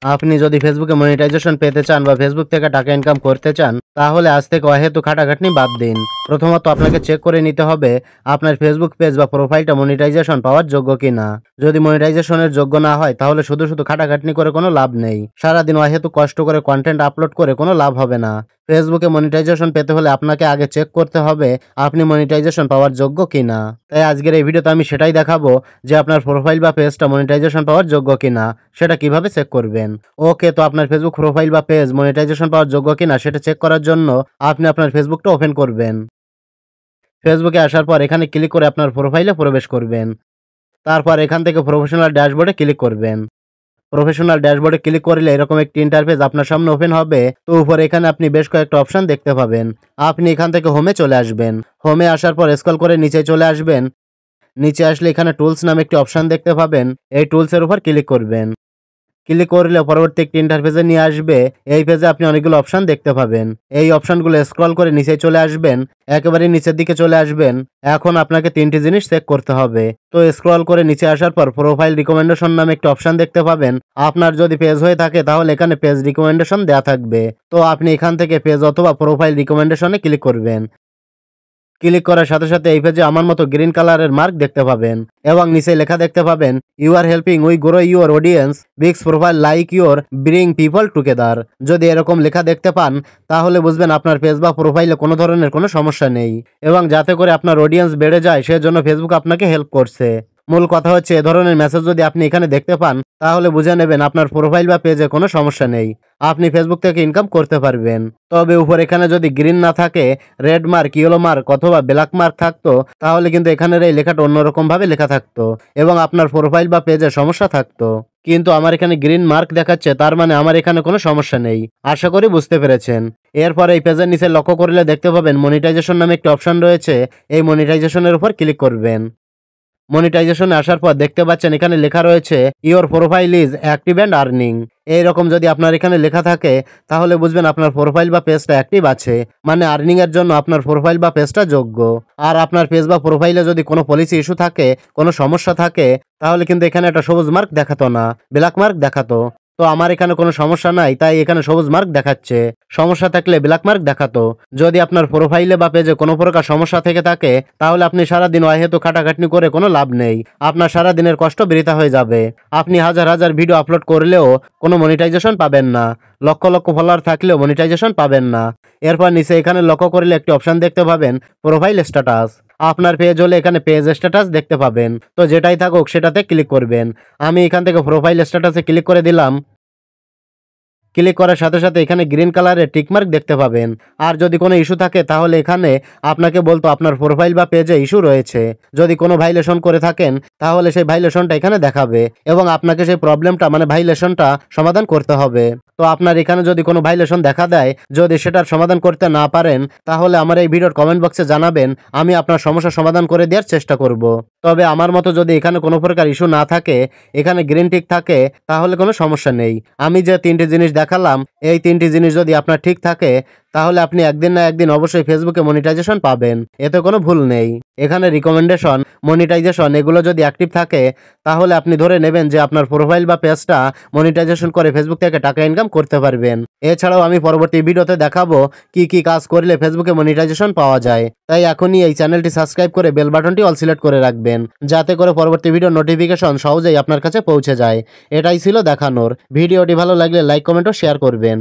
আপনি যদি ফেসবুকে মনিটাইজেশন পেতে চান বা ফেসবুক থেকে টাকা ইনকাম করতে চান, তাহলে আজ থেকে অহেতুক খাটাখাটনি বাদ দিন। প্রথমত আপনাকে চেক করে নিতে হবে আপনার ফেসবুক পেজ বা প্রোফাইলটা মনিটাইজেশন পাওয়ার যোগ্য কিনা। যদি মনিটাইজেশনের যোগ্য না হয় তাহলে শুধু শুধু খাটাখাটনি করে কোনো লাভ নেই। সারাদিন অহেতুক কষ্ট করে কন্টেন্ট আপলোড করে কোনো লাভ হবে না। ফেসবুকে মনিটাইজেশন পেতে হলে আপনাকে আগে চেক করতে হবে আপনি মনিটাইজেশন পাওয়ার যোগ্য কিনা। তাই আজকের এই ভিডিওতে আমি সেটাই দেখাবো যে আপনার প্রোফাইল বা পেজটা মনিটাইজেশন পাওয়ার যোগ্য কিনা, সেটা কিভাবে চেক করবেন। ওকে, তো আপনার ফেসবুক প্রোফাইল বা পেজ মনিটাইজেশন পাওয়ার যোগ্য কিনা সেটা চেক করার জন্য আপনি আপনার ফেসবুকটা ওপেন করবেন। ফেসবুকে আসার পর এখানে ক্লিক করে আপনার প্রোফাইলে প্রবেশ করবেন। তারপর এখান থেকে প্রফেশনাল ড্যাশবোর্ডে ক্লিক করবেন। প্রফেশনাল ড্যাশবোর্ডে ক্লিক করলে এরকম একটি ইন্টারফেস আপনার সামনে ওপেন হবে। তো উপরে এখানে আপনি বেশ কয়েকটা অপশন দেখতে পাবেন। আপনি এখান থেকে হোমে চলে আসবেন। হোমে আসার পর স্ক্রল করে নিচে চলে আসবেন। নিচে আসলে এখানে টুলস নামে একটি অপশন দেখতে পাবেন। এই টুলসের উপর ক্লিক করবেন। ক্লিক করলে পরবর্তী একটি ইন্টারফেসে নিয়ে আসবে। এই পেজে আপনি অনেকগুলো অপশন দেখতে পাবেন। এই অপশনগুলো স্ক্রল করে নিচে চলে আসবেন। একেবারে নিচের দিকে চলে আসবেন। এখন আপনাকে তিনটি জিনিস চেক করতে হবে। তো স্ক্রল করে নিচে আসার পর প্রোফাইল রিকমেন্ডেশন নামে একটি অপশন দেখতে পাবেন। আপনার যদি পেজ হয়ে থাকে তাহলে এখানে পেজ রিকমেন্ডেশন দেওয়া থাকবে। তো আপনি এখান থেকে পেজ অথবা প্রোফাইল রিকমেন্ডেশনে ক্লিক করবেন। ক্লিক করার সাথে সাথে এই পেজে আমার মতো গ্রিন কালারের মার্ক দেখতে পাবেন এবং নিচে লেখা দেখতে পাবেন you are helping we grow your audience bigs profile like your bring people together. যদি এরকম লেখা দেখতে পান তাহলে বুঝবেন আপনার পেজ বা প্রোফাইলে কোনো ধরনের কোনো সমস্যা নেই এবং যাতে করে আপনার অডিয়েন্স বেড়ে যায় সেজন্য ফেসবুক আপনাকে হেল্প করছে। মূল কথা হচ্ছে এ ধরনের মেসেজ যদি আপনি এখানে দেখতে পান তাহলে বুঝে নেবেন আপনার প্রোফাইল বা পেজে কোনো সমস্যা নেই, আপনি ফেসবুক থেকে ইনকাম করতে পারবেন। তবে উপর এখানে যদি গ্রিন না থাকে, রেড মার্ক, ইয়েলো মার্ক অথবা ব্ল্যাক মার্ক থাকতো তাহলে কিন্তু এখানের এই লেখাটা অন্যরকম ভাবে লেখা থাকতো এবং আপনার প্রোফাইল বা পেজে সমস্যা থাকতো। কিন্তু আমার এখানে গ্রিন মার্ক দেখাচ্ছে, তার মানে আমার এখানে কোনো সমস্যা নেই। আশা করি বুঝতে পেরেছেন। এরপর এই পেজের নিচে লক্ষ্য করলে দেখতে পাবেন মনিটাইজেশন নামে একটি অপশন রয়েছে। এই মনিটাইজেশনের উপর ক্লিক করবেন। মনিটাইজেশনে আসার পর দেখতে পাচ্ছেন এখানে লেখা রয়েছে your profile is active and earning. এইরকম যদি আপনার এখানে লেখা থাকে তাহলে বুঝবেন আপনার প্রোফাইল বা পেজটা অ্যাক্টিভ আছে, মানে আর্নিং এর জন্য আপনার প্রোফাইল বা পেজটা যোগ্য। আর আপনার পেজ বা প্রোফাইলে যদি কোনো পলিসি ইস্যু থাকে, কোনো সমস্যা থাকে, তাহলে কিন্তু এখানে একটা সবুজ মার্ক দেখাতো না, ব্ল্যাক মার্ক দেখাতো। তো আমার এখানে কোনো সমস্যা নাই, তাই এখানে সবুজ মার্ক দেখাচ্ছে। সমস্যা থাকলে ব্ল্যাক মার্ক দেখাতো। যদি আপনার প্রোফাইলে বা পেজে কোনো প্রকার সমস্যা থেকে থাকে তাহলে আপনি সারাদিন অহেতুক খাটাখাটনি করে কোনো লাভ নেই, আপনার সারা দিনের কষ্ট বৃথা হয়ে যাবে। আপনি হাজার হাজার ভিডিও আপলোড করলেও কোনো মনিটাইজেশন পাবেন না, লক্ষ লক্ষ ফলোয়ার থাকলেও মনিটাইজেশন পাবেন না। এরপর নিচে এখানে লক্ষ্য করলে একটি অপশন দেখতে পাবেন প্রোফাইল স্ট্যাটাস। আপনার পেজ হলে এখানে পেজ স্ট্যাটাস দেখতে পাবেন। তো যেটাই থাকুক সেটাতে ক্লিক করবেন। আমি এখান থেকে প্রোফাইল স্ট্যাটাসে ক্লিক করে দিলাম। ক্লিক করার সাথে সাথে এখানে গ্রিন কালারের টিকমার্ক দেখতে পাবেন। আর যদি কোনো ইস্যু থাকে তাহলে এখানে আপনাকে বলতো আপনার প্রোফাইল বা পেজে ইস্যু রয়েছে। যদি কোনো ভাইলেশন করে থাকেন তাহলে সেই ভাইলেশনটা এখানে দেখাবে এবং আপনাকে সেই প্রবলেমটা মানে ভাইলেশনটা সমাধান করতে হবে। তো আপনার এখানে যদি কোনো ভাইলেশন দেখা দেয়, যদি সেটার সমাধান করতে না পারেন তাহলে আমার এই ভিডিওর কমেন্ট বক্সে জানাবেন, আমি আপনার সমস্যা সমাধান করে দেওয়ার চেষ্টা করব। তবে আমার মতো যদি এখানে কোনো প্রকার ইস্যু না থাকে, এখানে গ্রিন টিক থাকে, তাহলে কোনো সমস্যা নেই। আমি যে তিনটি জিনিস দেখালাম এই তিনটি জিনিস যদি আপনার ঠিক থাকে তাহলে আপনি একদিন না একদিন অবশ্যই ফেসবুকে মনিটাইজেশন পাবেন, এতে কোনো ভুল নেই। এখানে রিকমেন্ডেশন, মনিটাইজেশন এগুলো যদি অ্যাক্টিভ থাকে তাহলে আপনি ধরে নেবেন যে আপনার প্রোফাইল বা পেজটা মনিটাইজেশন করে ফেসবুক থেকে টাকা ইনকাম করতে পারবেন। এছাড়াও আমি পরবর্তী ভিডিওতে দেখাবো কি কি কাজ করলে ফেসবুকে মনিটাইজেশন পাওয়া যায়। তাই এখনই এই চ্যানেলটি সাবস্ক্রাইব করে বেল বাটনটি অল সিলেক্ট করে রাখবেন, যাতে করে পরবর্তী ভিডিও নোটিফিকেশন সহজেই আপনার কাছে পৌঁছে যায়। এটাই ছিল দেখানোর। ভিডিওটি ভালো লাগলে লাইক, কমেন্ট ও শেয়ার করবেন।